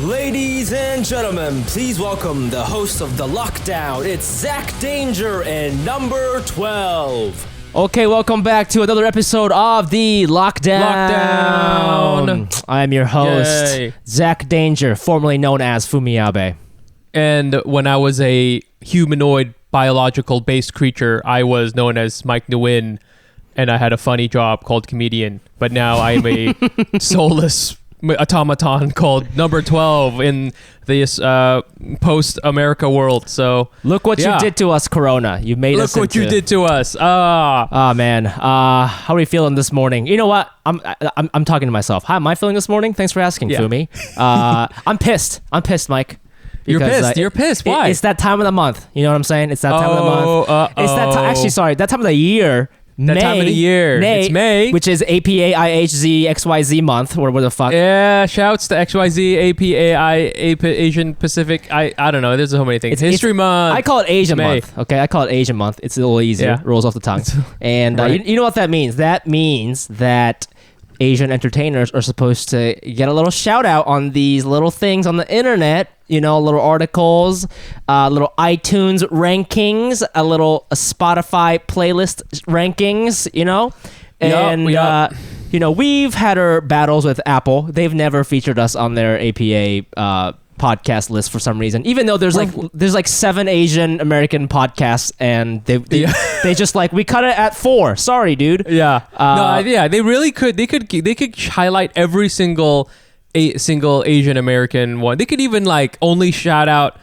Ladies and gentlemen, please welcome the host of The Lockdown. It's Zach Danger and number 12. Okay, welcome back to another episode of The Lockdown. I'm your host, Yay. Zach Danger, formerly known as Fumi Abe. And when I was a humanoid biological-based creature, I was known as Michael Nguyen, and I had a funny job called comedian. But now I am a soulless automaton called number 12 in this post-America world. So Look what you did to us, Corona. You made us Look what you did to us. Oh man, how are we feeling this morning? You know what? I'm talking to myself. How am I feeling this morning? Thanks for asking, Fumi. I'm pissed. I'm pissed, Mike. You're Because, pissed. You're pissed. Why? It's that time of the month. You know what I'm saying? It's that time of the month. It's that time. Actually, sorry, that time of the year. That time of the year. It's May. Which is APAIHZXYZ month, or what the fuck. Yeah, shouts to XYZ, APAI, Asian Pacific. I don't know. There's so many things. History Month. I call it Asian May. month. Okay, I call it Asian month. It's a little easier. Yeah. Rolls off the tongue. And Right. you know what that means? That means that Asian entertainers are supposed to get a little shout out on these little things on the internet. You know, little articles, little iTunes rankings, a Spotify playlist rankings, you know? And, you know, we've had our battles with Apple. They've never featured us on their APA podcast list for some reason, even though there's like 7 Asian American podcasts, and they just like, we cut it at 4. Sorry, dude. Yeah. They really could. They could highlight every single Asian American one. They could even like only shout out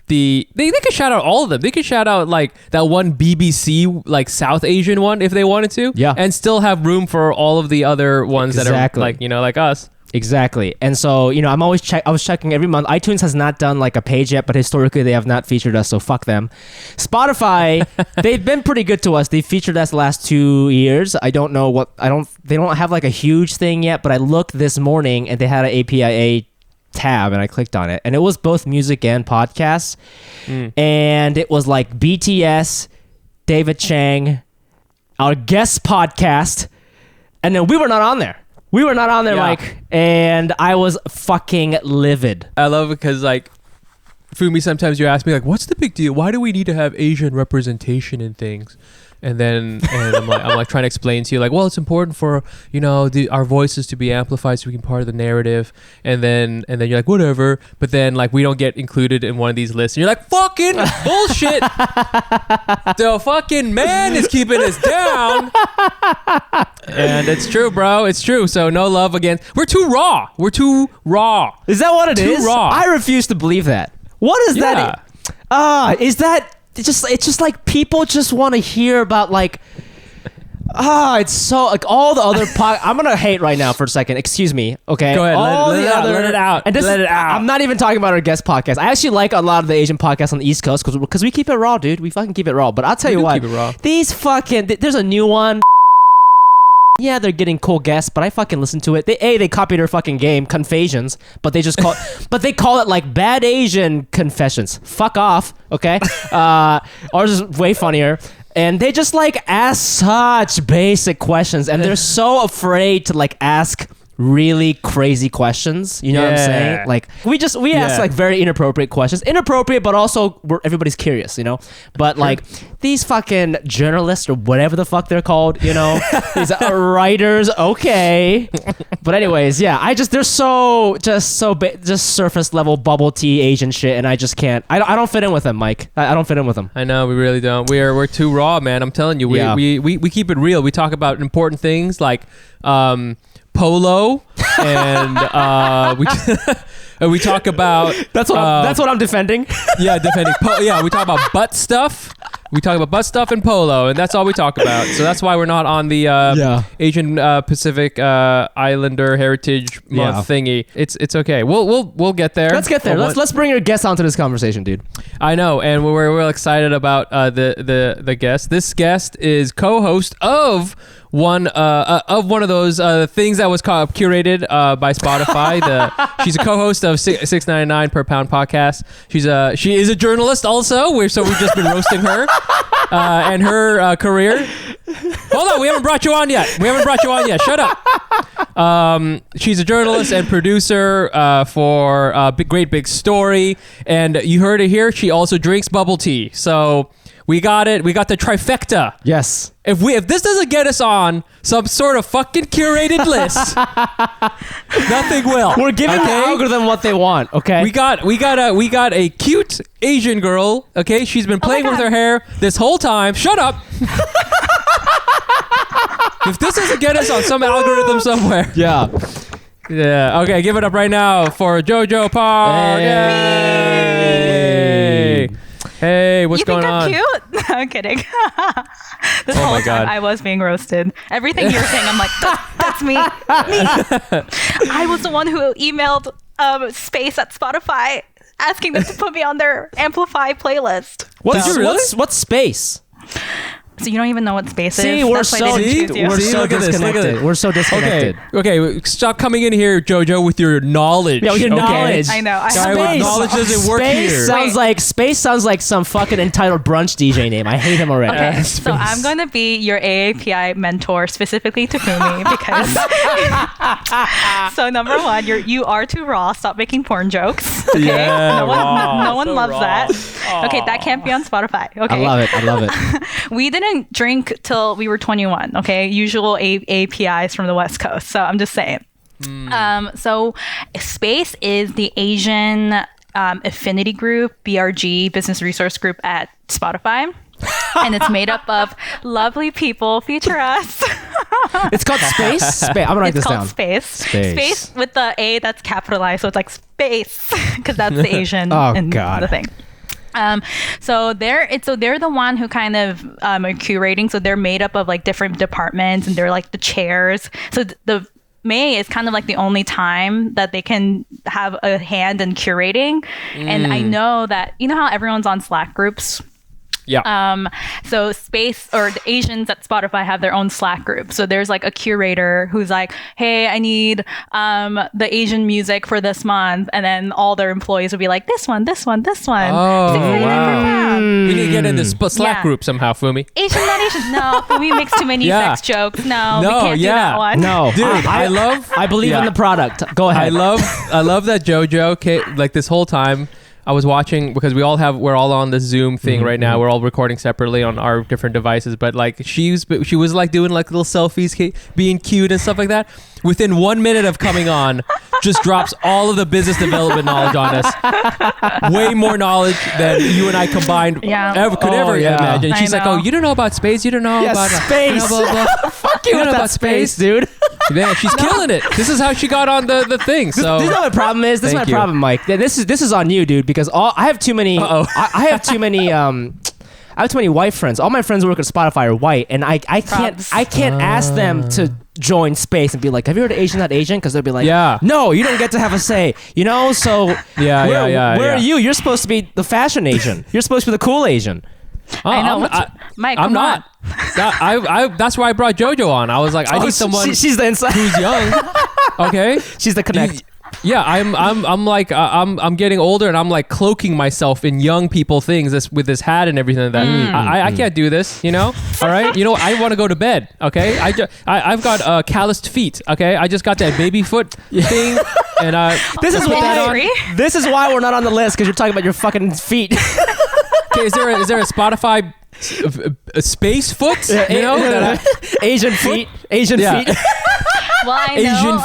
they could shout out all of them. They could shout out like that one BBC like South Asian one if they wanted to. Yeah. And still have room for all of the other ones that are like, you know, like us. Exactly. And so, you know, I was checking every month. iTunes has not done like a page yet, but historically they have not featured us, so fuck them. Spotify, they've been pretty good to us. They've featured us the last 2 years. They don't have like a huge thing yet, but I looked this morning and they had an APIA tab and I clicked on it and it was both music and podcasts. And it was like BTS, David Chang, our guest podcast, and then we were not on there. Mike, and I was fucking livid. I love it because, like, Fumi, sometimes you ask me, like, what's the big deal? Why do we need to have Asian representation in things? And I'm like trying to explain to you, like, well, it's important for, you know, our voices to be amplified so we can part of the narrative. And then you're like, whatever. But then, like, we don't get included in one of these lists. And you're like, fucking bullshit. The fucking man is keeping us down. And it's true, bro. It's true. So no love against. We're too raw. Is that what it is? Too raw. I refuse to believe that. What is that? Is that it's just like people just want to hear about like it's so like all the other I'm gonna hate right now for a second. Excuse me. Okay. Go ahead. Let it out. And let it out. I'm not even talking about our guest podcast. I actually like a lot of the Asian podcasts on the East Coast because we keep it raw, dude. We fucking keep it raw. But I'll tell you what. Keep it raw. These fucking there's a new one. Yeah, they're getting cool guests, but I fucking listen to it. They copied our fucking game, Confessions, but they just call they call it like Bad Asian Confessions. Fuck off, okay? Ours is way funnier. And they just like ask such basic questions, and they're so afraid to like ask really crazy questions. You know what I'm saying? Like we ask like very inappropriate questions. Inappropriate, but also everybody's curious, you know? But like these fucking journalists or whatever the fuck they're called, you know? These writers, okay. But anyways, yeah, they're just surface level bubble tea Asian shit, and I just can't. I don't fit in with them, Mike. I don't fit in with them. I know, we really don't. We're too raw, man. I'm telling you. We keep it real. We talk about important things like polo, and we talk about that's what I'm defending. Yeah, defending. We talk about butt stuff. We talk about butt stuff and polo, and that's all we talk about. So that's why we're not on the Asian Pacific Islander Heritage Month thingy. It's okay. We'll get there. Let's get there. Let's bring your guest onto this conversation, dude. I know, and we're real excited about the guest. This guest is co-host of one of those things that was curated by Spotify. She's a co-host of $6.99 per pound podcast. She is a journalist also. We've just been roasting her. and her career. Hold on, we haven't brought you on yet. Shut up. She's a journalist and producer for Great Big Story, and you heard it here. She also drinks bubble tea. So we got it. We got the trifecta. Yes. If this doesn't get us on some sort of fucking curated list, nothing will. We're giving the algorithm what they want. Okay. We got a cute Asian girl. Okay, she's been playing with her hair this whole time. Shut up. If this doesn't get us on some algorithm somewhere. Yeah. Yeah. Okay, give it up right now for Jojo Park. Hey. Hey, what's going on? You think I'm cute? No, I'm kidding. This whole my God. time I was being roasted. Everything you were saying, I'm like, that's me. I was the one who emailed Space at Spotify asking them to put me on their Amplify playlist. What's space? So you don't even know what Space is? See, we're That's why they didn't choose you. Look at this, disconnected. We're so disconnected. Okay. Stop coming in here, Jojo, with your knowledge. Yeah, with your knowledge. I know. Guy with knowledge doesn't work here. Space sounds like some fucking entitled brunch DJ name. I hate him already. Okay, so I'm going to be your AAPI mentor specifically to Fumi because so number one, you are too raw. Stop making porn jokes. Okay, Yeah, no one so loves raw. that. Okay, that can't be on Spotify. Okay, I love it. we didn't drink till we were 21. Okay, usual APIs from the West Coast. So I'm just saying. So Space is the Asian affinity group, BRG, business resource group at Spotify. And it's made up of lovely people. Feature us. It's called Space. I'm gonna write this down. It's called Space with the A that's capitalized, so it's like space because that's the Asian the thing. So they're the one who kind of are curating. So they're made up of like different departments, and they're like the chairs. So the May is kind of like the only time that they can have a hand in curating. And I know that how everyone's on Slack groups. Yeah. So Space or the Asians at Spotify have their own Slack group. So there's like a curator who's like, hey, I need the Asian music for this month. And then all their employees will be like, this one. Oh, wow. We need to get in this Slack group somehow, Fumi. Asian, not Asian. No, Fumi makes too many sex jokes. No, we can't do that one. No. Dude, I believe in the product. Go ahead. I love that Jojo, like this whole time, I was watching because we're all on the Zoom thing right now. We're all recording separately on our different devices, but like she was like doing like little selfies, being cute and stuff like that. Within 1 minute of coming on, just drops all of the business development knowledge on us. Way more knowledge than you and I combined could ever imagine. And she's like, "Oh, you don't know about space? You don't know about space? Blah, blah, blah. Fuck you with that space, dude." Yeah, she's killing it. This is how she got on the thing. So this is what my problem is. This is my problem, Mike. This is on you, dude. Because I have too many. I have too many. I have too many white friends. All my friends who work at Spotify are white, and I can't ask them to join Space and be like, have you heard of Asian Not Asian? Because they'll be like, no, you don't get to have a say. So where are you? You're supposed to be the fashion Asian. You're supposed to be the cool Asian. I know. Mike, I'm come not. on. That's why I brought Jojo on. I was like, I need someone. She's the inside. Who's young. Okay. She's the connect. Yeah, I'm like I'm getting older, and I'm like cloaking myself in young people things with this hat and everything like that. I can't do this, All right, I want to go to bed. Okay, I've got calloused feet. Okay, I just got that baby foot thing, and this is why we're not on the list because you're talking about your fucking feet. Okay, is there a Spotify a space foot? Asian feet. Asian feet. Well, I know.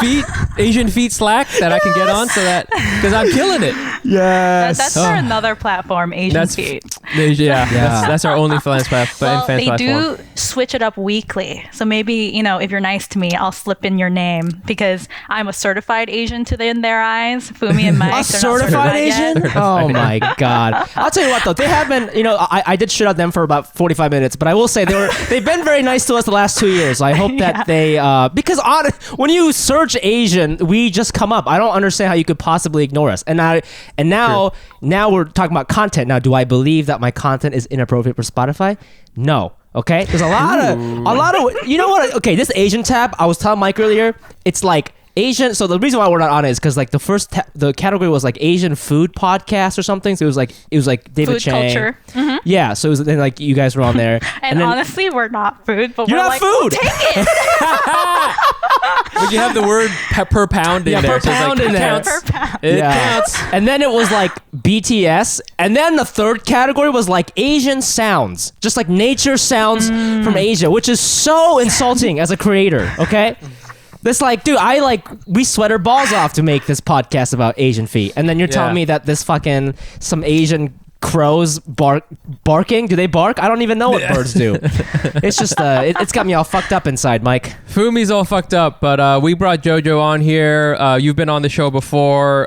Asian feet Slack that I can get on because I'm killing it. Yes. That's for another platform, Asian feet. That's our only fans platform. Well, they do switch it up weekly. So maybe, if you're nice to me, I'll slip in your name because I'm a certified Asian in their eyes. Fumi and Mike. A certified Asian? Oh my God. I'll tell you what though, they have been, I did shit on them for about 45 minutes, but I will say they've been very nice to us the last 2 years. I hope that they, because when you search Asian, we just come up. I don't understand how you could possibly ignore us. And now we're talking about content. Now, do I believe that my content is inappropriate for Spotify? No. Okay? There's a lot of, you know what? Okay, this Asian tab, I was telling Mike earlier, it's like Asian. So the reason why we're not on it is because like the category was like Asian food podcast or something. So it was like David Food Chang. Culture. Mm-hmm. Yeah. So it was then like you guys were on there. and then, honestly, we're not food, but you're we're not like, food. We'll take it. But you have the word per pound in Yeah, there. per pound in there. Per pound. It counts. And then it was like BTS. And then the third category was like Asian sounds. Just like nature sounds from Asia, which is so insulting as a creator, okay? This like, dude, we sweat our balls off to make this podcast about Asian feet. And then you're telling me that this fucking, some Asian crows barking. Do they bark? I don't even know what birds do. It's just it's got me all fucked up inside, Mike. Fumi's all fucked up, but we brought Jojo on here. You've been on the show before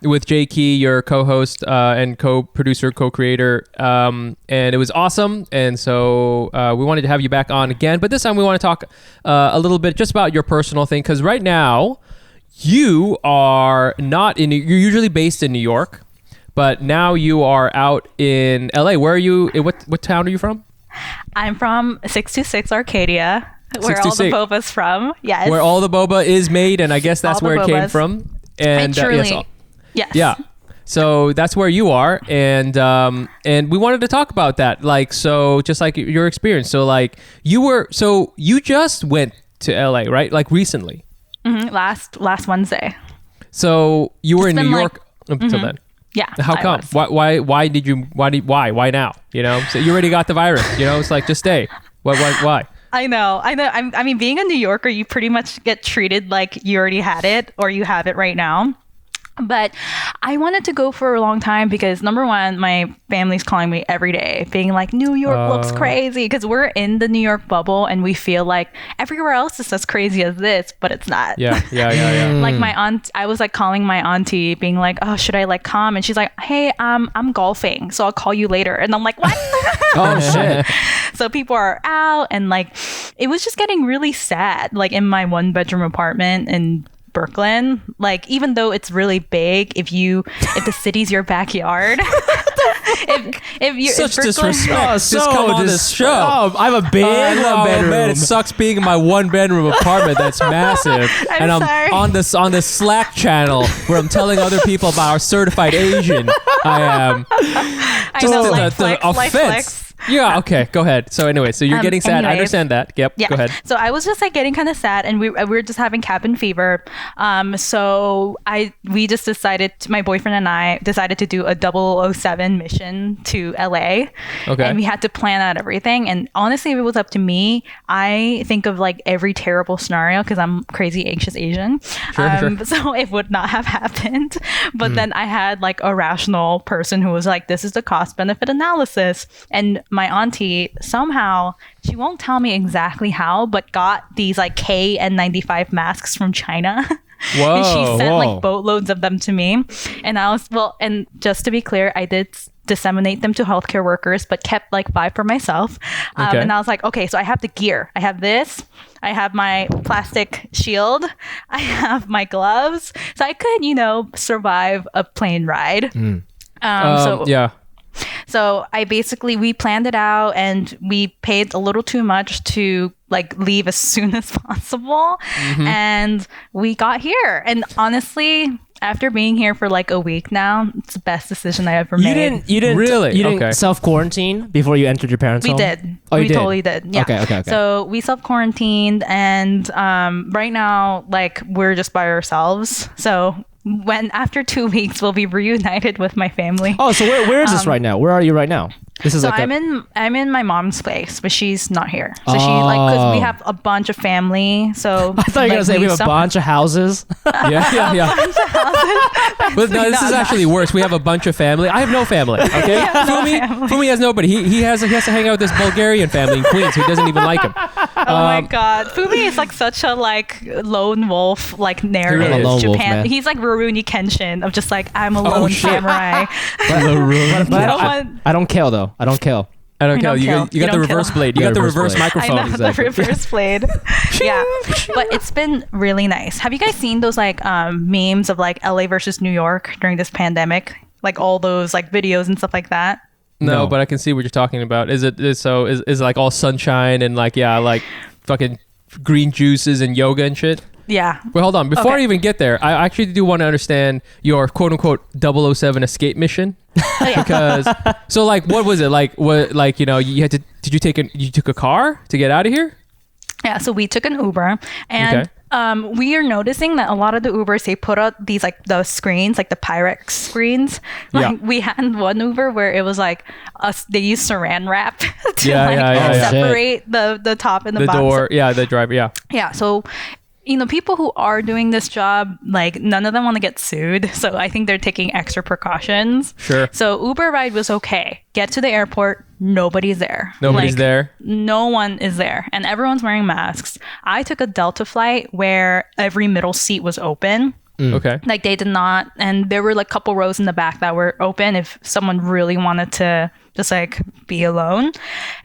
with Jay Key, your co-host and co-producer, co-creator, and it was awesome. And so we wanted to have you back on again, but this time we want to talk a little bit just about your personal thing, because right now you are not in. You're usually based in New York. But now you are out in LA. Where are you? What town are you from? I'm from 626 Arcadia, where all the boba's from. Yes. Where all the boba is made, and I guess that's where it came from. And yes. Yeah. So that's where you are, and we wanted to talk about that. Like, so just like your experience. So like you just went to LA, right? Like recently. Mm-hmm. Last Wednesday. So you were in New York until then. Yeah. How come? Why now? You know, so you already got the virus. You know, it's like just stay. Why? I know. I mean, being a New Yorker, you pretty much get treated like you already had it or you have it right now. But I wanted to go for a long time because, number one, my family's calling me every day being like, New York looks crazy, because we're in the New York bubble and we feel like everywhere else is as crazy as this, but it's not. Yeah. Like my aunt, I was like calling my auntie being like, oh, should I like come? And she's like, hey, I'm golfing, so I'll call you later. And I'm like, what? Oh, shit. So people are out, and like it was just getting really sad, like in my 1-bedroom apartment in Brooklyn. Like, even though it's really big, if the city's your backyard, if you such if disrespect. So just come on this show. Oh, I have a big 1-bedroom. Man, it sucks being in my 1-bedroom apartment that's massive, and I'm sorry. on the Slack channel where I'm telling other people about how certified Asian I am. I know, like flex. Yeah, okay, go ahead. So anyway, so you're getting sad. Anyways. I understand that. Yep, Yeah. go ahead. So I was just like getting kind of sad, and we were just having cabin fever. So we just decided, my boyfriend and I decided to do a 007 mission to LA. Okay. And we had to plan out everything. And honestly, if it was up to me, I think of like every terrible scenario because I'm crazy anxious Asian. Sure. So it would not have happened. But then I had like a rational person who was like, this is the cost benefit analysis. And my auntie, somehow, she won't tell me exactly how, but got these like KN95 masks from China. Whoa, and she sent like boatloads of them to me. And I was, and just to be clear, I did disseminate them to healthcare workers, but kept like 5 for myself. Okay. And I was like, okay, so I have the gear. I have this. I have my plastic shield. I have my gloves. So I could, survive a plane ride. So we planned it out, and we paid a little too much to like leave as soon as possible. Mm-hmm. And we got here. And honestly, after being here for like a week now, it's the best decision I ever made. You didn't self-quarantine before you entered your parents' home? We did. Oh, you we did? Totally did. Yeah. Okay. So we self-quarantined, and right now, like, we're just by ourselves. So after 2 weeks, we'll be reunited with my family. Oh, so where is this right now? Where are you right now? This is I'm in my mom's place, but she's not here. So she because we have a bunch of family. So I thought you were gonna say we have a bunch of houses. Yeah. But no, this is actually worse. We have a bunch of family. I have no family. Okay, Fumi has nobody. He has to hang out with this Bulgarian family in Queens who doesn't even like him. Oh my God, Fumi is like such a like lone wolf like narrative Really in lone Japan. wolf, He's like Rurouni Kenshin of just like, I'm a lone samurai. I don't kill though. I don't kill. You got the reverse blade. You got the reverse microphone. I know, the reverse blade. Yeah, but it's been really nice. Have you guys seen those like memes of like LA versus New York during this pandemic? Like all those like videos and stuff like that? No, but I can see what you're talking about. Is it like all sunshine and like like fucking green juices and yoga and shit? Yeah. Wait, hold on. Before Okay. I even get there, I actually do want to understand your quote unquote 007 escape mission. Oh, yeah. Because so like what was it like? What like you had to? Did you took a car to get out of here? Yeah, so we took an Uber, and we are noticing that a lot of the Ubers, they put out these like the screens, like the Pyrex screens. Like we had one Uber where it was like they used saran wrap to separate the top and the bottom. Door, the driver, Yeah, so people who are doing this job, like none of them want to get sued. So I think they're taking extra precautions. Sure. So Uber ride was okay. Get to the airport, nobody's there. Nobody's there. No one is there. And everyone's wearing masks. I took a Delta flight where every middle seat was open. Okay. Like they did not, and there were like a couple rows in the back that were open if someone really wanted to just like be alone.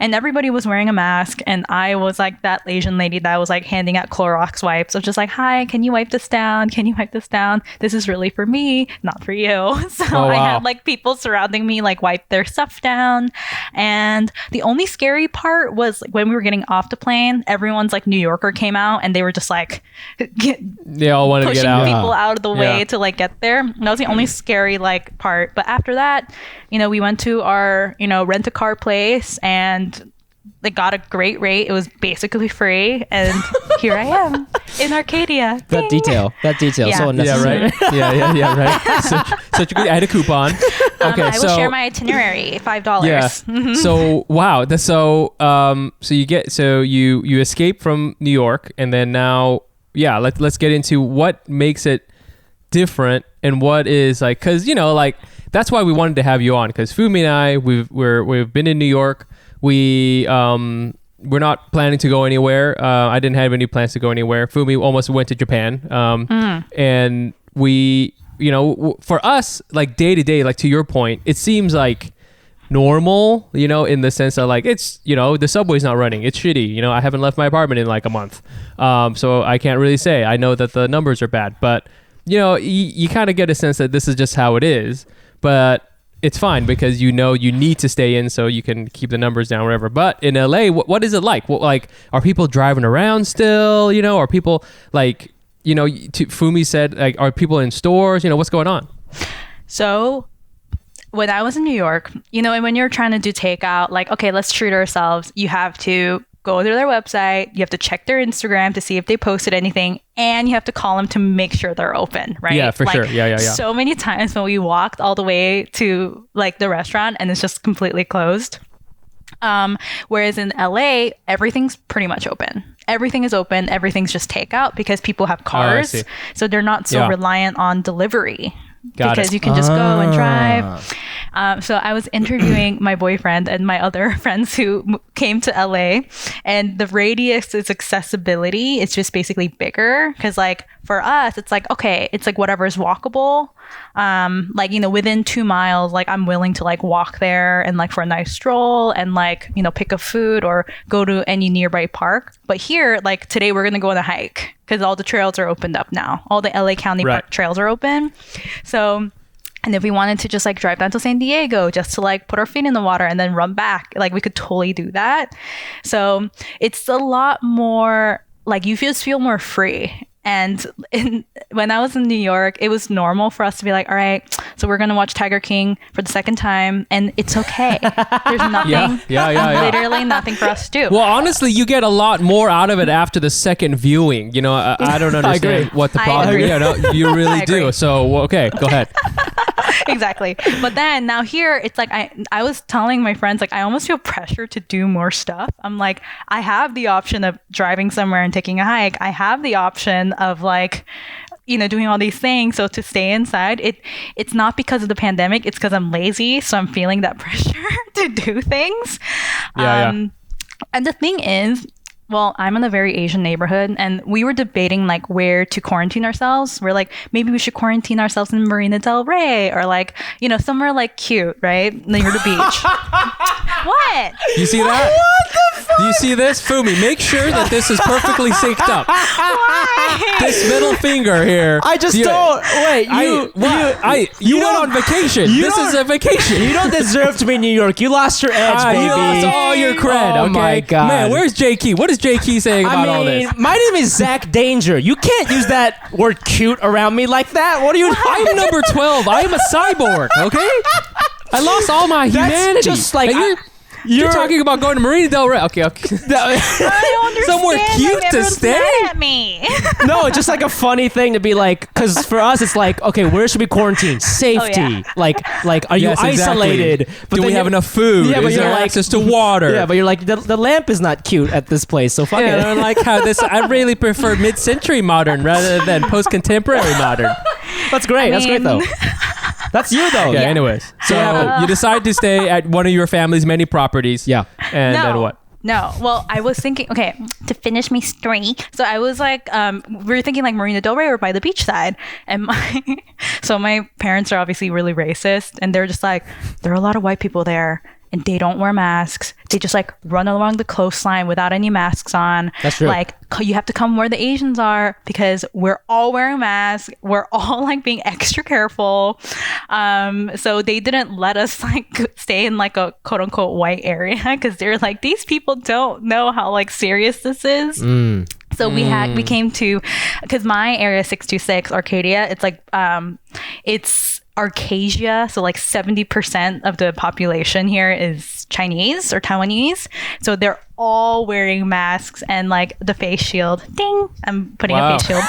And everybody was wearing a mask, and I was like that Asian lady that was like handing out Clorox wipes of just like, hi, can you wipe this down? Can you wipe this down? This is really for me, not for you. So I had like people surrounding me like wipe their stuff down. And the only scary part was like, when we were getting off the plane, everyone's like New Yorker came out, and they were just like they all wanted to get out. Pushing people out of the way to like get there. And that was the only scary like part. But after that, we went to our rent a car place, and they got a great rate. It was basically free, and here I am in Arcadia. That detail, Yeah. so unnecessary. Yeah, right. Such a good. I had a coupon. Okay, I will share my itinerary, $5. Yeah. So wow. So you escape from New York, and then now let's get into what makes it different and what is like, because like that's why we wanted to have you on, because Fumi and I we've been in New York. We're not planning to go anywhere. I didn't have any plans to go anywhere. Fumi almost went to Japan. And we, for us, like day to day, like to your point, it seems like normal, in the sense that like it's, the subway's not running. It's shitty. I haven't left my apartment in like a month. So I can't really say. I know that the numbers are bad, but you kind of get a sense that this is just how it is. But it's fine because you need to stay in so you can keep the numbers down, whatever. But in LA, what is it like? Like, are people driving around still? Are people like, Fumi said, like, are people in stores? What's going on? So when I was in New York, and when you're trying to do takeout, like, okay, let's treat ourselves. You have to go to their website. You have to check their Instagram to see if they posted anything, and you have to call them to make sure they're open, right? Yeah, for sure. Yeah. So many times when we walked all the way to like the restaurant and it's just completely closed. Whereas in LA, everything's pretty much open. Everything is open. Everything's just takeout because people have cars, so they're not so reliant on delivery. Because you can just go and drive. So I was interviewing my boyfriend and my other friends who came to LA, and the radius is accessibility. It's just basically bigger because like for us, it's like, okay, it's like whatever is walkable. Like, within 2 miles, like I'm willing to like walk there and like for a nice stroll and like, pick up food or go to any nearby park. But here, like today we're going to go on a hike because all the trails are opened up now. All the LA County Park trails are open. So, and if we wanted to just like drive down to San Diego just to like put our feet in the water and then run back, like we could totally do that. So it's a lot more like you just feel more free. And when I was in New York, it was normal for us to be like, all right, so we're going to watch Tiger King for the second time. And it's okay. There's nothing, literally nothing for us to do. Well, honestly, you get a lot more out of it after the second viewing. I don't understand what the problem is. No, you really do. So, okay, go ahead. Exactly. But then now here, it's like I was telling my friends, like I almost feel pressure to do more stuff. I'm like, I have the option of driving somewhere and taking a hike. I have the option of like, doing all these things. So to stay inside, it's not because of the pandemic. It's because I'm lazy. So I'm feeling that pressure to do things. And the thing is, well, I'm in a very Asian neighborhood, and we were debating like where to quarantine ourselves. We're like, maybe we should quarantine ourselves in Marina Del Rey or like, somewhere like cute, right? Near the beach. What? You see that? What the fuck? Do you see this? Fumi, make sure that this is perfectly synced up. Why? This middle finger here. I just don't. Wait, you went on vacation. This is a vacation. You don't deserve to be in New York. You lost your edge, baby. You lost all your cred. Oh my God. Man, where's J Key? What is is JK saying about all this? My name is Zach Danger. You can't use that word cute around me like that. What are you? I'm number 12. I am a cyborg. Okay, I lost all my humanity. That's just like you're talking about going to Marina Del Rey. Okay. I don't understand. Somewhere cute to stay? Mad at me. No, it's just like a funny thing to be like, because for us it's like, okay, where should we quarantine? Safety. Oh, yeah. Like, are you isolated? Exactly. Do we have enough food? Yeah, but is there you're like, access to water? Yeah, but you're like, the lamp is not cute at this place, so fuck it. I like how this. I really prefer mid-century modern rather than post-contemporary modern. That's great. That's great though. That's you though. Yeah. Anyways, so you decide to stay at one of your family's many properties. Yeah. And then what? No. Well, I was thinking, okay, to finish my story. So I was like, we were thinking like Marina Del Rey or by the beach side. And my parents are obviously really racist. And they're just like, there are a lot of white people there and they don't wear masks. They just like run along the coastline without any masks on. That's true. Like you have to come where the Asians are because we're all wearing masks. We're all like being extra careful. So they didn't let us like stay in like a quote unquote white area because they're like, these people don't know how like serious this is. So we came to, because my area 626 Arcadia, it's like it's Arcasia, so like 70% of the population here is Chinese or Taiwanese. So they're all wearing masks and like the face shield. Ding! I'm putting a face shield.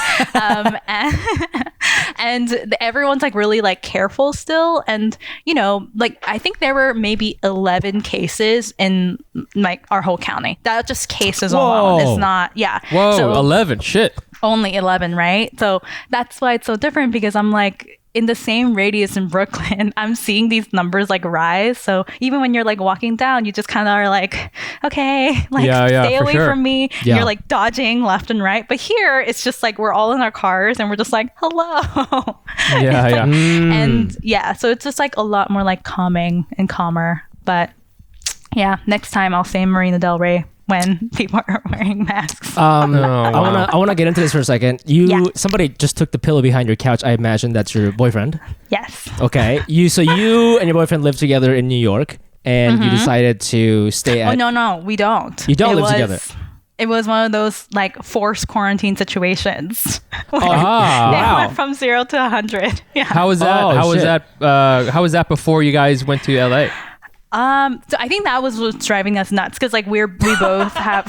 And everyone's like really like careful still. And you know, like I think there were maybe 11 cases in like our whole county. That's just cases alone. It's not, yeah. Whoa, so 11, shit. Only 11, right? So that's why it's so different because I'm like, in the same radius in Brooklyn, I'm seeing these numbers like rise. So even when you're like walking down, you just kind of are like, okay, like stay away from me. Yeah. You're like dodging left and right. But here it's just like we're all in our cars and we're just like, hello. And yeah, so it's just like a lot more like calming and calmer. But yeah, next time I'll say Marina Del Rey when people are wearing masks. I wanna get into this for a second. Somebody just took the pillow behind your couch. I imagine that's your boyfriend. Yes. Okay. You and your boyfriend live together in New York, and you decided to stay at. Oh no, we don't. You don't live together. It was one of those like forced quarantine situations. They went from 0 to 100. Yeah. How was that? How was that before you guys went to LA? So I think that was what's driving us nuts because like we both have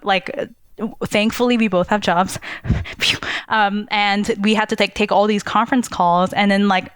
like thankfully we both have jobs, and we had to take all these conference calls and then like,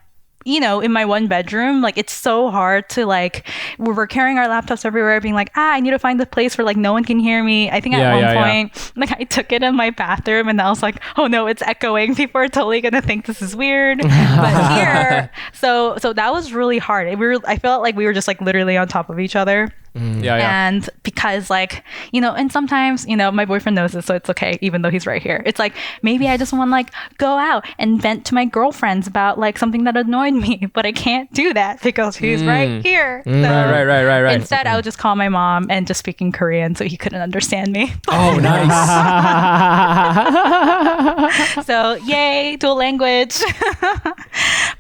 you know, in my one bedroom, like it's so hard to like, we're carrying our laptops everywhere being like, I need to find the place where like no one can hear me. I think at one point, like I took it in my bathroom and I was like, oh no, it's echoing. People are totally going to think this is weird. But here, so that was really hard. I felt like we were just like literally on top of each other. And because like, you know, and sometimes, you know, my boyfriend knows this, so it's okay, even though he's right here. It's like, maybe I just want to like go out and vent to my girlfriends about like something that annoyed me, but I can't do that because he's right here. So Right. Instead, I would just call my mom and just speak in Korean so he couldn't understand me. Oh, nice. So yay, dual language.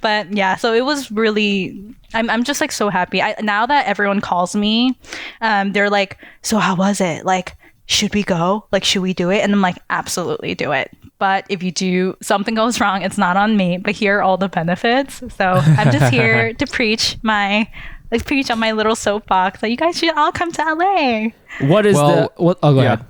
But yeah, so it was really, I'm just like so happy. Now that everyone calls me, they're like, so how was it? Like, should we go? Like, should we do it? And I'm like, absolutely do it. But if you do, something goes wrong, it's not on me, but here are all the benefits. So I'm just here to preach on my little soapbox that you guys should all come to LA. What is Oh, go ahead.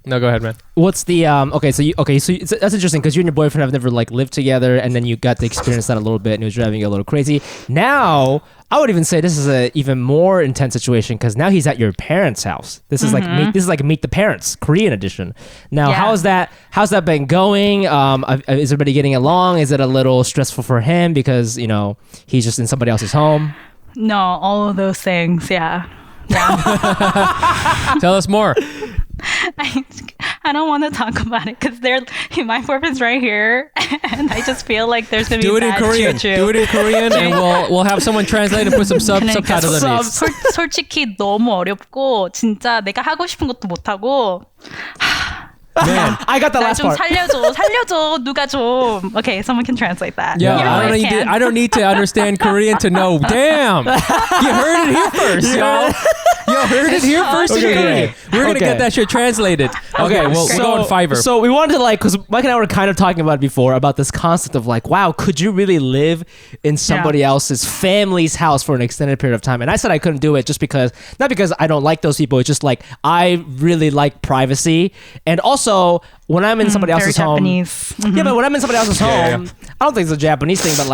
No, go ahead, man. What's the that's interesting because you and your boyfriend have never like lived together, and then you got to experience that a little bit, and it was driving you a little crazy. Now, I would even say this is a even more intense situation because now he's at your parents' house. This is like meet the parents, Korean edition. Now, how's that been going? Is everybody getting along? Is it a little stressful for him because you know he's just in somebody else's home? No, all of those things. Yeah. Tell us more. I don't want to talk about it because my boyfriend's right here, and I just feel like there's gonna be Do it in Korean. Do it in Korean, and we'll have someone translate and put some subtitles underneath. 솔직히 너무 어렵고 진짜 내가 하고 싶은 것도 못 하고. Man, I got the last part. 살려줘, 누가 좀. Okay, someone can translate that. Yeah, I don't need to understand Korean to know. Damn, you heard it here first, y'all. You Yo, heard it here first. Okay. We're gonna get that shit translated. Okay, we'll go on Fiverr. So we wanted to because Mike and I were kind of talking about it before about this concept of wow, could you really live in somebody else's family's house for an extended period of time? And I said I couldn't do it just because, not because I don't like those people, it's just I really like privacy. And also, when I'm in somebody else's home, Japanese. yeah, but when I'm in somebody else's home, I don't think it's a Japanese thing, but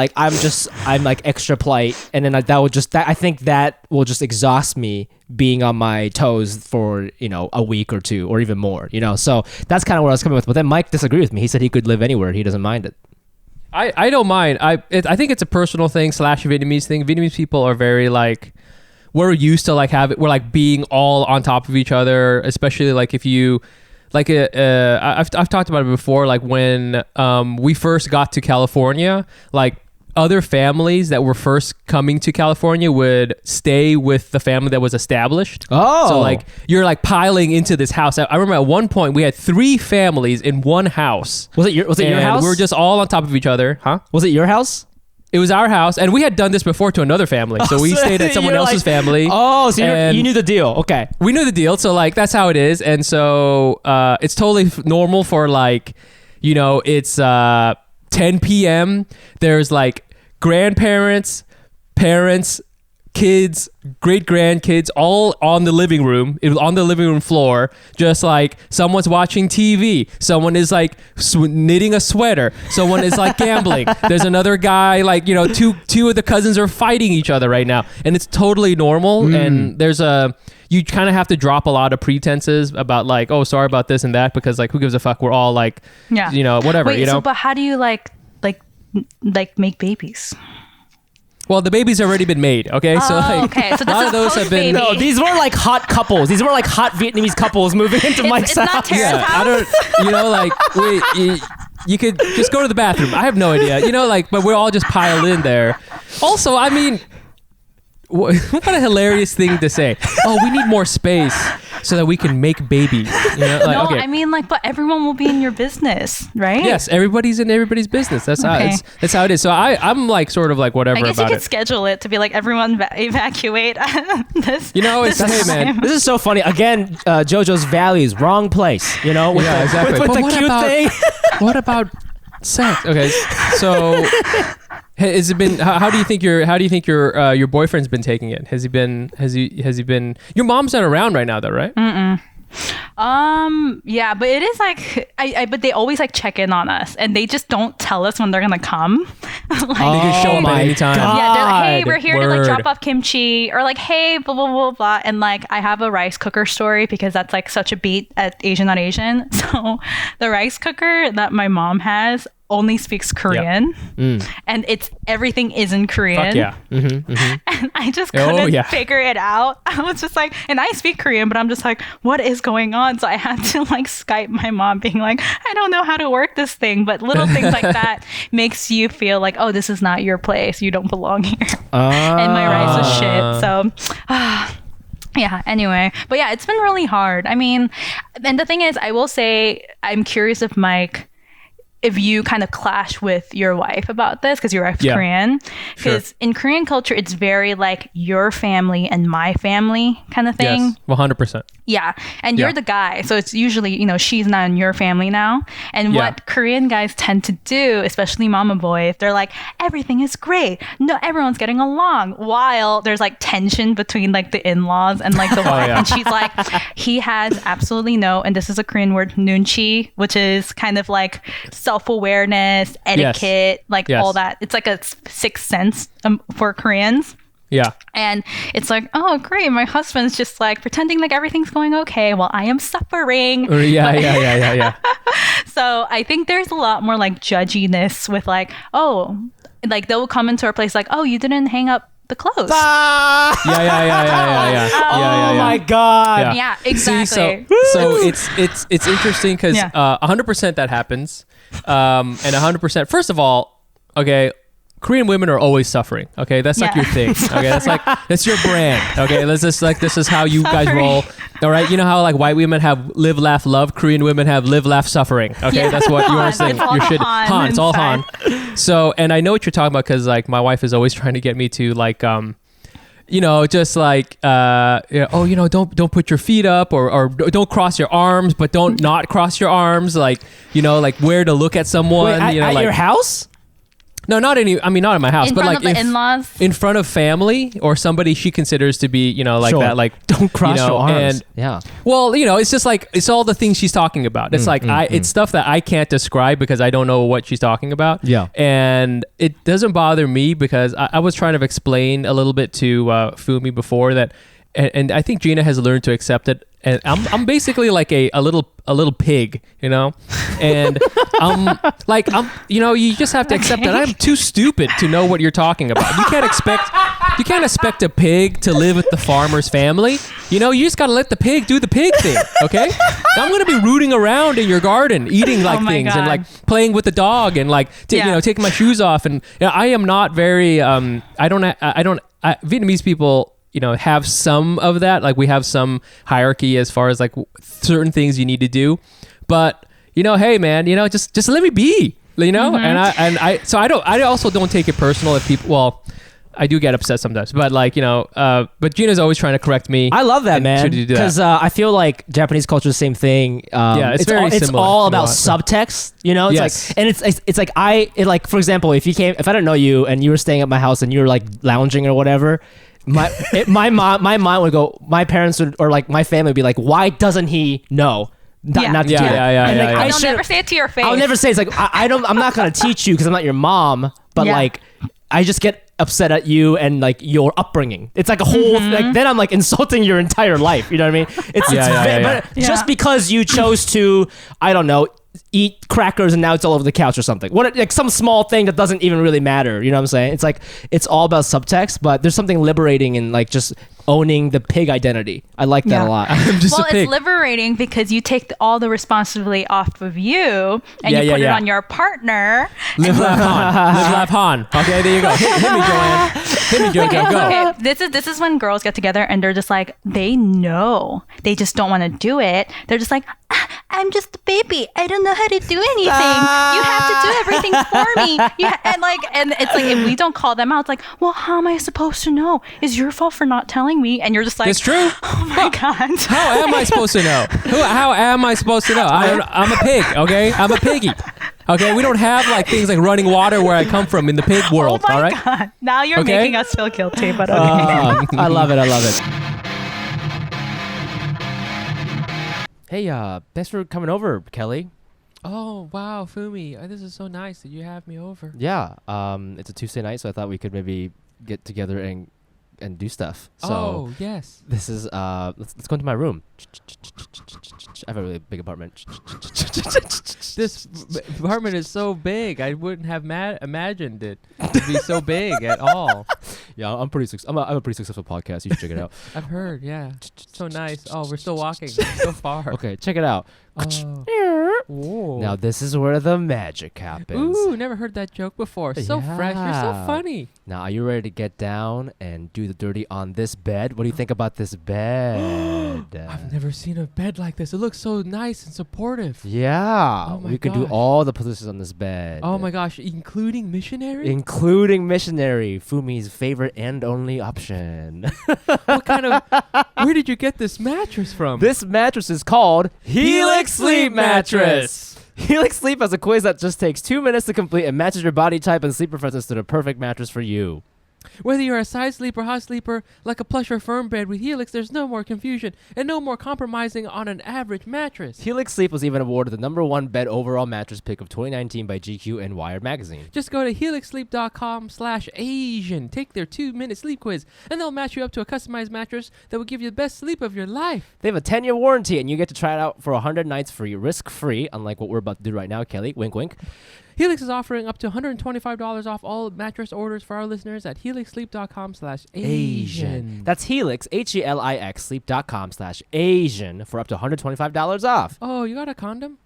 I'm extra polite, and then I think that will just exhaust me being on my toes for a week or two or even more, So that's kind of what I was coming with. But then Mike disagreed with me. He said he could live anywhere. He doesn't mind it. I don't mind. I think it's a personal thing / Vietnamese thing. Vietnamese people are very we're used to we're being all on top of each other, especially if you. I've talked about it before. When we first got to California, other families that were first coming to California would stay with the family that was established. Oh, so you're piling into this house. I remember at one point we had 3 families in one house. Was it your house? We were just all on top of each other, huh? Was it your house? It was our house, and we had done this before to another family. So we stayed at someone else's family. Oh, so you knew the deal. Okay. We knew the deal, so that's how it is. And so it's totally normal for it's 10 p.m. There's grandparents, parents, kids, great grandkids, all on the living room. It was on the living room floor, just someone's watching TV, someone is knitting a sweater, someone is gambling. There's another guy, two of the cousins are fighting each other right now, and it's totally normal. And you kind of have to drop a lot of pretenses about oh, sorry about this and that, because who gives a fuck? We're all whatever. Wait, so but how do you make babies? Well, the baby's already been made, okay? So okay. So a lot of those have been. No, these were hot couples. These were hot Vietnamese couples moving into Mike's house. Not Tara's house? I don't, you could just go to the bathroom. I have no idea, but we're all just piled in there. Also, I mean, what a hilarious thing to say. Oh, we need more space so that we can make babies. No, okay. I mean, but everyone will be in your business, right? Yes, everybody's in everybody's business. That's how that's how it is. So I'm sort of whatever I guess about you could schedule it to be everyone evacuate. Hey man, this is so funny. Again, Jojo's values, wrong place. Yeah, exactly. With the cute thing. What about sex? Okay, so has it been? How do you think your boyfriend's been taking it? Has he been? Your mom's not around right now, though, right? Yeah, but it is but they always check in on us, and they just don't tell us when they're gonna come. They can show up at any time. Yeah, they're hey, we're here to drop off kimchi, or hey, blah blah blah blah. And I have a rice cooker story because that's such a beat at Asian on Asian. So the rice cooker that my mom has only speaks Korean, and everything is in Korean. Fuck yeah. And I just couldn't figure it out. I was just and I speak Korean, but I'm just what is going on? So I had to Skype my mom being I don't know how to work this thing, but little things like that makes you feel oh, this is not your place. You don't belong here. And my rice was shit. So yeah, anyway. But yeah, it's been really hard. I mean, and the thing is, I will say, I'm curious if Mike, if you kind of clash with your wife about this, because your wife's Korean, because in Korean culture, it's very your family and my family kind of thing. Yes, 100%. Yeah. And you're the guy. So it's usually, she's not in your family now. And what Korean guys tend to do, especially mama boys, they're everything is great. No, everyone's getting along. While there's tension between the in-laws and the wife. And she's he has absolutely no, and this is a Korean word, Nunchi, which is kind of self-awareness, etiquette, all that. It's a sixth sense for Koreans. Yeah. And it's oh, great. My husband's just pretending everything's going okay while I am suffering. Yeah. So I think there's a lot more judginess with oh, they'll come into our place oh, you didn't hang up the clothes. Yeah. Oh my God. Yeah, exactly. See, so it's interesting because 100% that happens. And 100%, first of all, okay, Korean women are always suffering. Okay, that's your thing. Okay, that's your brand. Okay, this is how you guys roll. All right, you know how white women have live, laugh, love. Korean women have live, laugh, suffering. Okay, that's what yours thing. Your shit. Han. It's all Han. So, and I know what you're talking about because my wife is always trying to get me to just like, don't put your feet up or don't cross your arms, but don't not cross your arms. Like, like where to look at someone. Wait, at your house? No, not in my house, In but front like of the in-laws? in front of family or somebody she considers to be, like Sure. that, like Don't cross your arms. And, yeah. well, it's just like it's all the things she's talking about. It's it's stuff that I can't describe because I don't know what she's talking about. Yeah. And it doesn't bother me because I was trying to explain a little bit to Fumi before that, and I think Gina has learned to accept it. And I'm basically like a little pig, and you just have to accept that I'm too stupid to know what you're talking about. You can't expect a pig to live with the farmer's family. You just gotta let the pig do the pig thing, okay? I'm gonna be rooting around in your garden, eating things God. and like playing with the dog and taking my shoes off. And I am not very Vietnamese people. Have some of that. Like we have some hierarchy as far as like certain things you need to do, but hey man, just let me be, and I also don't take it personal if people. Well, I do get upset sometimes, but but Gina's always trying to correct me. I love that, man, because I feel like Japanese culture is the same thing. It's very it's similar. all about subtext, it's Yes. like, and it's like for example, if I didn't know you and you were staying at my house and you were like lounging or whatever. My mom would go. My parents would, or like my family would be like, "Why doesn't he know not to do that?" And like, I'll never say it to your face. I'll never say it's like I'm not gonna teach you because I'm not your mom. But like, I just get upset at you and like your upbringing. It's like a whole like then I'm like insulting your entire life. You know what I mean? But just because you chose to, I don't know, eat crackers and now it's all over the couch or something. What, like some small thing that doesn't even really matter. You know what I'm saying? It's like it's all about subtext, but there's something liberating in like just owning the pig identity. I like that a lot. I'm just a pig. It's liberating because you take all the responsibility off of you and you put it on your partner. Live, laugh, Han. Okay, there you go. Hit me, Joann. Hit me, Jojo. Go. Okay, this is when girls get together and they're just like, they know. They just don't want to do it. They're just like, I'm just a baby. I don't know how to do anything. You have to do everything for me. And it's like, if we don't call them out, it's like, well, how am I supposed to know? It's your fault for not telling me. And you're just like, it's true. Oh my God. How am I supposed to know? How am I supposed to know? I'm a pig, okay? I'm a piggy. Okay, we don't have like things like running water where I come from in the pig world, all right? God. Now you're making us feel guilty, but okay. I love it. Hey, thanks for coming over, Kelly. Oh, wow, Fumi. This is so nice that you have me over. Yeah, it's a Tuesday night, so I thought we could maybe get together and do stuff. So yes. This is let's go into my room. I have a really big apartment. This apartment is so big. I wouldn't have imagined it to be so big at all. Yeah, I'm a pretty successful podcast. You should check it out. I've heard, yeah. So nice. Oh, we're still walking so far. Okay, check it out. Whoa. Now this is where the magic happens. Ooh, never heard that joke before. So fresh. You're so funny. Now, are you ready to get down and do the dirty on this bed? What do you think about this bed? I've never seen a bed like this. It looks so nice and supportive. Yeah. Oh my we could do all the positions on this bed. Oh my gosh, including missionary? Including missionary, Fumi's favorite and only option. What kind of... Where did you get this mattress from? This mattress is called Helix Sleep Mattress. Helix Sleep has a quiz that just takes 2 minutes to complete and matches your body type and sleep preferences to the perfect mattress for you. Whether you're a side sleeper, hot sleeper, like a plush or firm bed with Helix, there's no more confusion and no more compromising on an average mattress. Helix Sleep was even awarded the #1 bed overall mattress pick of 2019 by GQ and Wired magazine. Just go to helixsleep.com/Asian. Take their 2-minute sleep quiz, and they'll match you up to a customized mattress that will give you the best sleep of your life. They have a 10-year warranty, and you get to try it out for 100 nights free, risk-free, unlike what we're about to do right now, Kelly. Wink, wink. Helix is offering up to $125 off all mattress orders for our listeners at helixsleep.com/Asian. That's Helix, HELIX, sleep.com/Asian for up to $125 off. Oh, you got a condom?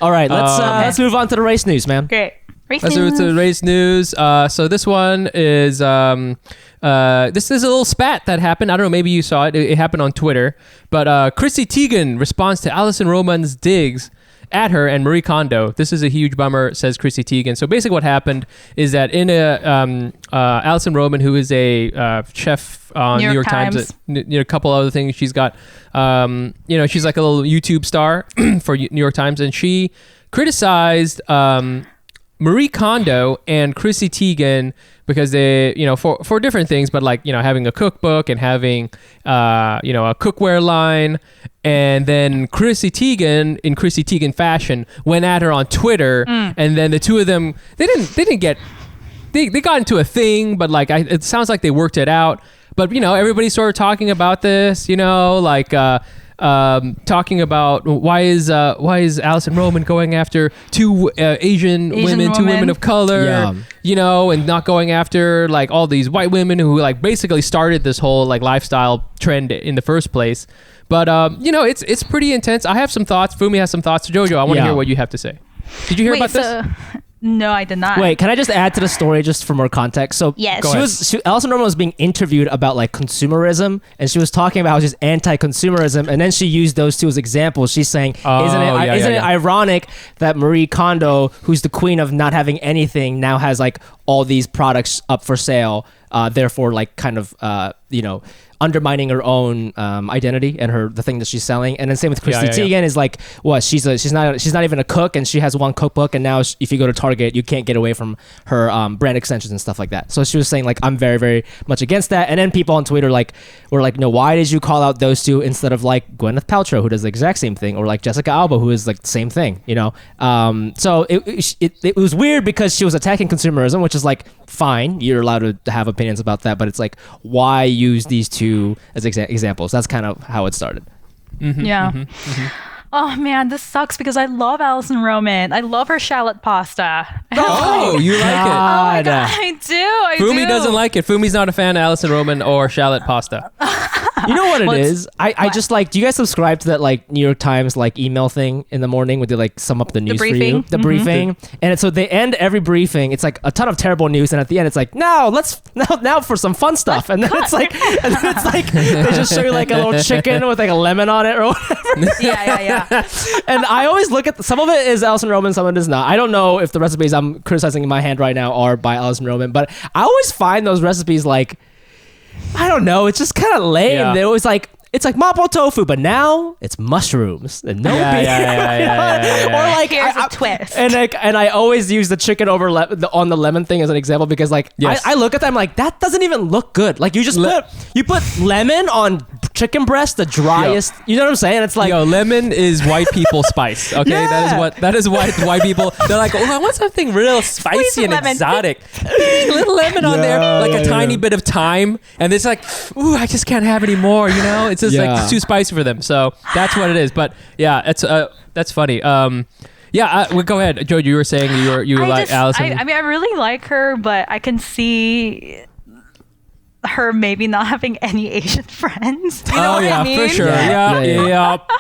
All right, let's move on to the race news, man. Great. Let's move to the race news. So this one is this is a little spat that happened. I don't know, maybe you saw it. It happened on Twitter. But Chrissy Teigen responds to Alison Roman's digs at her and Marie Kondo. This is a huge bummer, says Chrissy Teigen. So basically what happened is that in Alison Roman, who is a chef on New York Times, a couple other things. She's got, she's like a little YouTube star for New York Times, and she criticized Marie Kondo and Chrissy Teigen because they, for different things, but like, having a cookbook and having, a cookware line. And then Chrissy Teigen, in Chrissy Teigen fashion, went at her on Twitter. And then the two of them, they got into a thing, but like, it sounds like they worked it out. But, everybody started talking about this, talking about why is Alison Roman going after two Asian women, two women of color, and not going after like all these white women who like basically started this whole like lifestyle trend in the first place. But it's pretty intense. I have some thoughts. Fumi has some thoughts. Jojo, I want to hear what you have to say. Did you hear about this? No, I did not. Wait, can I just add to the story just for more context? So yes, Alison Roman was being interviewed about like consumerism, and she was talking about how she's anti-consumerism, and then she used those two as examples. She's saying, isn't it ironic that Marie Kondo, who's the queen of not having anything, now has like all these products up for sale, therefore like kind of undermining her own identity and the thing that she's selling. And then same with Chrissy Teigen is like, what, she's not even a cook, and she has one cookbook, and now if you go to Target, you can't get away from her brand extensions and stuff like that. So she was saying like, I'm very, very much against that. And then people on Twitter were like, no, why did you call out those two instead of like Gwyneth Paltrow, who does the exact same thing, or like Jessica Alba, who is like the same thing, So it was weird because she was attacking consumerism, which is like, fine, you're allowed to have opinions about that, but it's like, why use these two as examples? That's kind of how it started. Oh man, this sucks because I love Alison Roman. I love her shallot pasta. Oh, you like it? Oh my God, I do. Fumi doesn't like it. Fumi's not a fan of Alison Roman or shallot pasta. You know what it is? I just like, do you guys subscribe to that like New York Times like email thing in the morning where they like sum up the news for you? The briefing. And so they end every briefing. It's like a ton of terrible news, and at the end it's like, now for some fun stuff. And then it's like they just show you like a little chicken with like a lemon on it or whatever. Yeah. And I always look at some of it is Alison Roman, some of it is not. I don't know if the recipes I'm criticizing in my hand right now are by Alison Roman, but I always find those recipes like, I don't know, it's just kind of lame. Yeah. They're always like, it's like mapo tofu, but now it's mushrooms and no beef. Or like here's a twist. And I always use the chicken over on the lemon thing as an example because like I look at them like that doesn't even look good. Like you just put lemon on chicken breast, the driest. You know what I'm saying? It's like lemon is white people spice. Okay, that is what white people. They're like, oh, I want something real spicy and exotic. A little lemon on there, like a tiny bit of thyme, and it's like, ooh, I just can't have any more. It's just like it's too spicy for them. So that's what it is. But yeah, that's funny. Well, go ahead, Jojo. You were saying you like Alison. I mean, I really like her, but I can see her maybe not having any Asian friends. You know what I mean? For sure. Yep.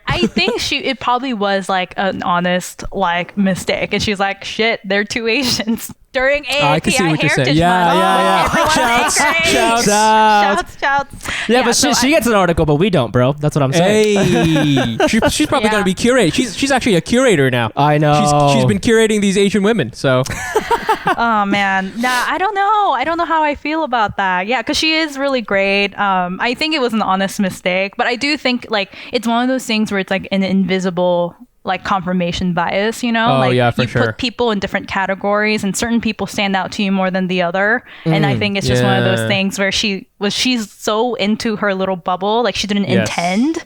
I think it probably was like an honest like mistake, and she's like, shit, they're two Asians during AAPI Heritage Month. Shouts. Yeah, but she gets an article, but we don't, bro. That's what I'm saying. Hey, she's probably gonna be curated. She's actually a curator now. I know. She's been curating these Asian women. So. Oh man, I don't know how I feel about that. Yeah, because she is really great. I think it was an honest mistake, but I do think like it's one of those things where it's like an invisible like confirmation bias, For you put people in different categories and certain people stand out to you more than the other. And I think it's just one of those things where she's so into her little bubble, like she didn't intend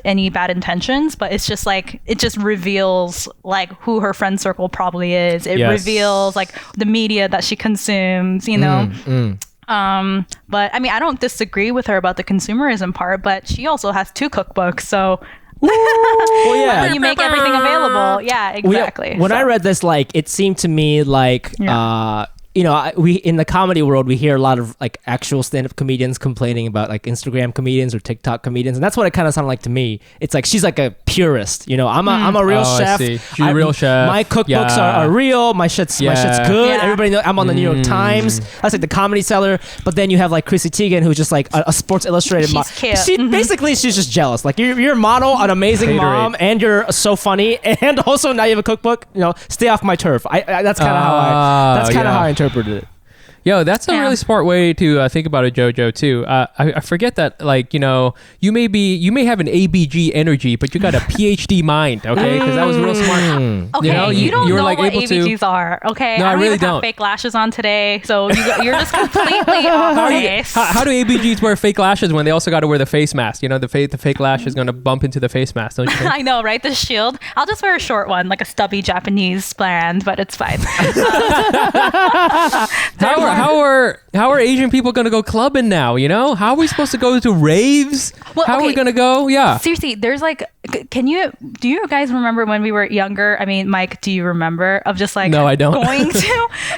any bad intentions, but it's just like, it just reveals like who her friend circle probably is. It reveals like the media that she consumes, But I mean, I don't disagree with her about the consumerism part, but she also has 2 cookbooks, so well, yeah. You make everything available. Yeah, exactly. When I read this, like, it seemed to me like we in the comedy world we hear a lot of like actual stand-up comedians complaining about like Instagram comedians or TikTok comedians, and that's what it kind of sounded like to me. It's like she's like a purist, I'm a real chef. I see. She's a real chef. My cookbooks are real. My shit's good. Yeah. Everybody knows I'm on the New York Times. That's like the Comedy Cellar. But then you have like Chrissy Teigen, who's just like a Sports Illustrated model. Basically she's just jealous. Like you're a model, an amazing mom, and you're so funny, and also now you have a cookbook. Stay off my turf. That's kind of how I interpreted it. Yo, that's a really smart way to think about it, Jojo. Too. I forget that, like, you may have an ABG energy, but you got a PhD mind, okay? Because that was real smart. Okay, you don't know what ABGs are, okay? No, I really don't. Have fake lashes on today, so you're just completely off base. How do ABGs wear fake lashes when they also got to wear the face mask? The fake lash is going to bump into the face mask, don't you think? I know, right? The shield. I'll just wear a short one, like a stubby Japanese brand, but it's fine. How are Asian people gonna go clubbing now? How are we supposed to go to raves? How are we gonna go? Yeah. Seriously, there's like, do you guys remember when we were younger? I mean, Mike, do you remember of just like no, I don't.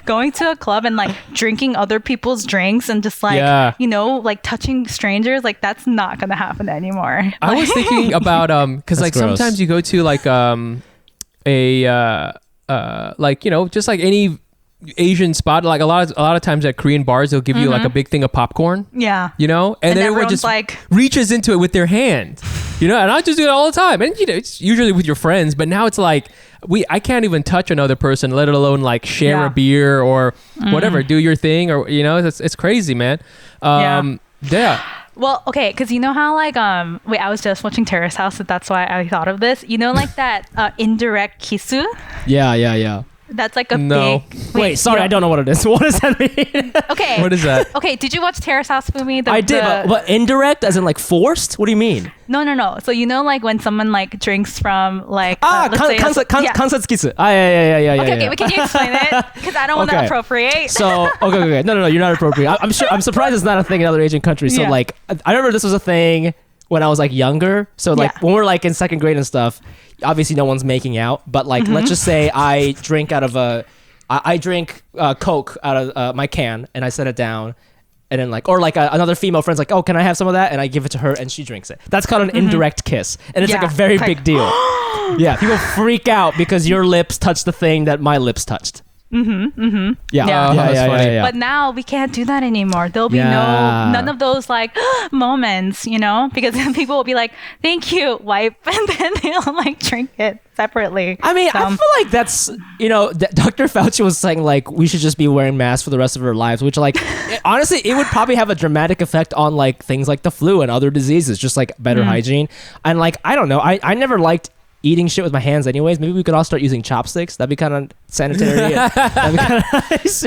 going to a club and like drinking other people's drinks and just like like touching strangers? Like that's not gonna happen anymore. I was thinking about because like gross. Sometimes you go to like just like any Asian spot, like a lot of times at Korean bars they'll give you like a big thing of popcorn, and then everyone just like reaches into it with their hand, and I just do it all the time, and it's usually with your friends, but now it's like I can't even touch another person, let alone like share a beer or whatever, do your thing, or it's crazy, man. Well, okay, because you know how like I was just watching Terrace House, so that's why I thought of this. Like that indirect kisu. Yeah. That's like a big... Wait, sorry, I don't know what it is. What does that mean? Okay. What is that? Okay, did you watch Terrace House, Fumi? I did, but indirect as in like forced? What do you mean? No. So like when someone like drinks from like... kansetsukisu. Yeah. Okay, but can you explain it? Because I don't want to appropriate. So, okay. No, you're not appropriate. I'm surprised it's not a thing in other Asian countries. So like, I remember this was a thing when I was like younger. So like when we're like in second grade and stuff, obviously no one's making out, but like let's just say I drink Coke out of my can and I set it down, and then like, or like another female friend's like, oh, can I have some of that? And I give it to her and she drinks it. That's called an indirect kiss, and it's like a very big deal. Yeah, people freak out because your lips touched the thing that my lips touched. Yeah. But now we can't do that anymore. There'll be none of those like moments, because then people will be like, "Thank you, wipe," and then they'll like drink it separately. I mean, I feel like that's Dr. Fauci was saying like we should just be wearing masks for the rest of our lives, which like honestly it would probably have a dramatic effect on like things like the flu and other diseases, just like better hygiene. And like I don't know, I never liked eating shit with my hands anyways. Maybe we could all start using chopsticks. That'd be kind of sanitary. That'd be kind of nice,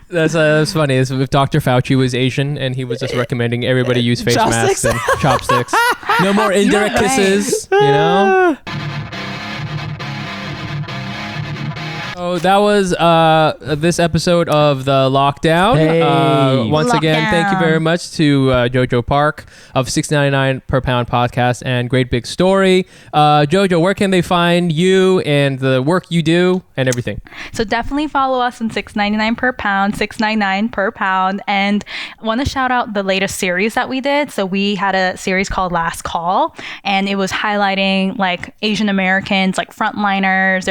That's funny. If Dr. Fauci was Asian and he was just recommending everybody use face masks and chopsticks. No more indirect kisses, So that was this episode of the Lockdown. Hey. Once again, thank you very much to Jojo Park of $6.99 per pound podcast and Great Big Story. Jojo, where can they find you and the work you do and everything? So definitely follow us on $6.99 per pound, $6.99 per pound. And want to shout out the latest series that we did. So we had a series called Last Call, and it was highlighting like Asian Americans, like frontliners,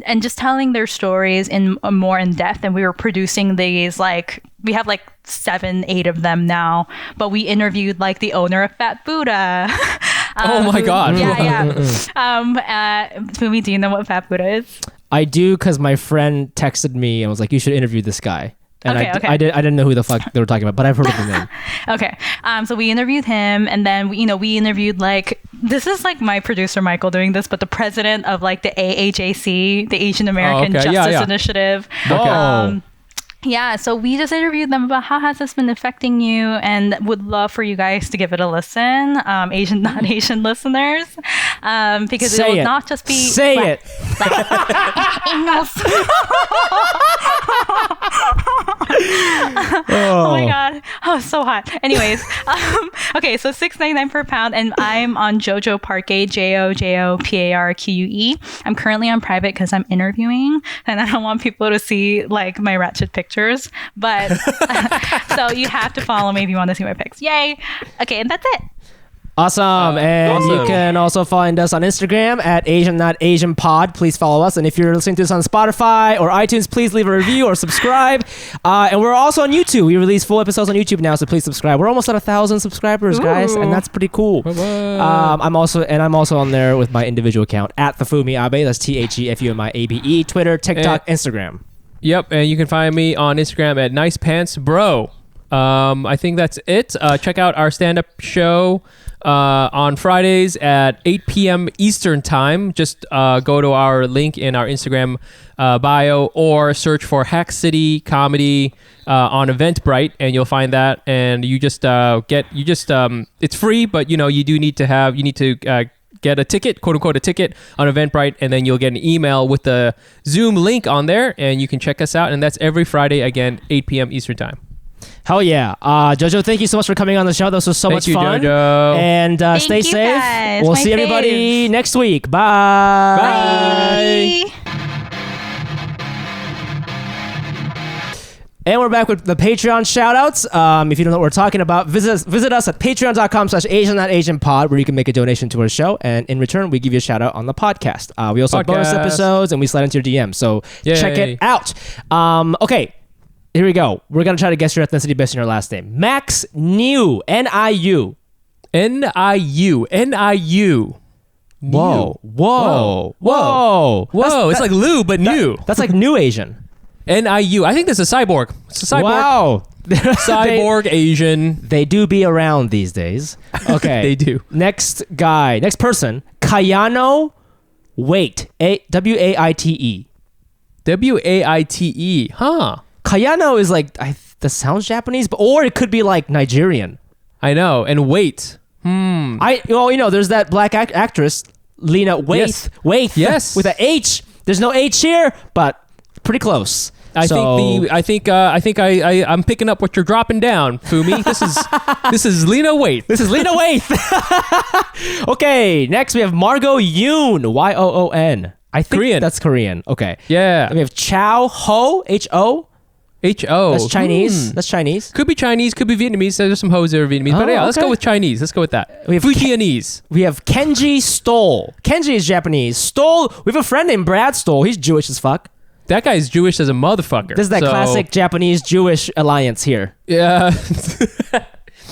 and just telling their stories in more in depth. And we were producing these, like we have like 7-8 of them now, but we interviewed like the owner of Fat Buddha. Oh my god. Fumi, do you know what Fat Buddha is? I do, because my friend texted me and was like, you should interview this guy. And okay. I didn't know who the fuck they were talking about, but I've heard of the name. Okay. So we interviewed him, and then we interviewed like, this is like my producer Michael doing this, but the president of like the AHAC, the Asian American Justice Initiative. Okay. So we just interviewed them about how has this been affecting you, and would love for you guys to give it a listen, Asian, non-Asian listeners, because it will not just be... Say it! Oh my god. Oh, so hot. Anyways, okay, so $6.99 per pound, and I'm on Jojo Parque, JoJoParque. I'm currently on private because I'm interviewing, and I don't want people to see like my ratchet pictures. But so you have to follow me if you want to see my pics. Yay! Okay, and that's it. Awesome. And you can also find us on Instagram at Asian Not Asian Pod. Please follow us. And if you're listening to this on Spotify or iTunes, please leave a review or subscribe. And we're also on YouTube. We release full episodes on YouTube now, so please subscribe. We're almost at 1,000 subscribers, guys, and that's pretty cool. I'm also on there with my individual account at the Fumi Abe. That's TheFumiAbe. Twitter, TikTok, Instagram. Yep, and you can find me on Instagram at Nice Pants Bro. I think that's it. Check out our stand-up show on Fridays at 8 p.m. Eastern time. Just go to our link in our Instagram bio or search for Hack City Comedy on Eventbrite, and you'll find that. And you just it's free, but you need to get a ticket, quote unquote, a ticket on Eventbrite, and then you'll get an email with the Zoom link on there, and you can check us out. And that's every Friday, again, 8 p.m. Eastern time. Hell yeah. Jojo, thank you so much for coming on the show. This was so much fun. Jojo. And stay safe. Guys. We'll see everybody next week. Bye. Bye. And we're back with the Patreon shoutouts. If you don't know what we're talking about, visit us at patreon.com/AsianNotAsianPod, where you can make a donation to our show, and in return, we give you a shout out on the podcast. We also have bonus episodes, and we slide into your DM. So check it out. Okay. Here we go. We're going to try to guess your ethnicity based on your last name. Max Niu. N-I-U. N-I-U. N-I-U. Whoa. Whoa. Whoa. Whoa. It's like Lou, but new. That's like New Asian. N-I-U. I think this is a cyborg. It's a cyborg. Wow. Cyborg Asian. They do be around these days. Okay. They do. Next person. Kayano Wait. W-A-I-T-E. W-A-I-T-E. Huh. Kayano is like, that sounds Japanese, or it could be like Nigerian. I know. And Wait. There's that black actress, Lena Waithe. Yes. Waithe. Yes. With an H. There's no H here, but pretty close. I'm picking up what you're dropping down, Fumi. This is Lena Waithe. This is Lena Waithe. Okay, next we have Margot Yoon. Y-O-O-N. I think Korean. That's Korean. Okay. Yeah. Then we have Chow Ho. H-O. H-O. That's Chinese. That's Chinese. Could be Chinese, could be Vietnamese. There's some hoes that are Vietnamese. But yeah, let's go with Chinese. Let's go with that. We have Fujianese. We have Kenji Stoll. Kenji is Japanese. Stoll, we have a friend named Brad Stoll. He's Jewish as fuck. That guy's Jewish as a motherfucker. This is that classic Japanese-Jewish alliance here. Yeah.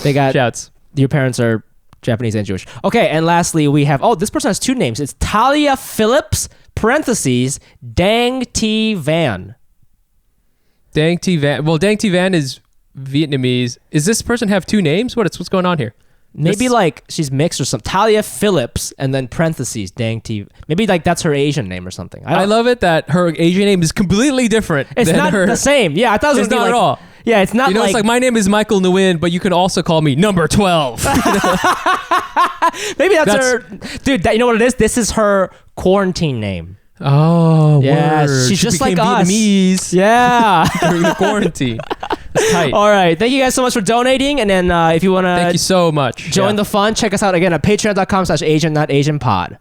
They got... Shouts. Your parents are Japanese and Jewish. Okay, and lastly, we have... Oh, this person has two names. It's Talia Phillips, parentheses, Dang T. Van. Dang T. Van. Well, Dang T. Van is Vietnamese. Does this person have two names? What's going on here? Maybe like she's mixed or something. Talia Phillips and then parentheses Dang T. Maybe like that's her Asian name or something. I love it that her Asian name is completely different. It's not the same. Yeah, I thought it was not like, at all. Yeah, it's not. It's like my name is Michael Nguyen, but you can also call me number 12. Maybe that's her. Dude, you know what it is? This is her quarantine name. Oh, yeah, word. She's just like us. Vietnamese. Yeah, during the quarantine. That's tight. All right, thank you guys so much for donating, and then if you want to, thank you so much. Join the fun. Check us out again at patreon.com/AsianNotAsianPod.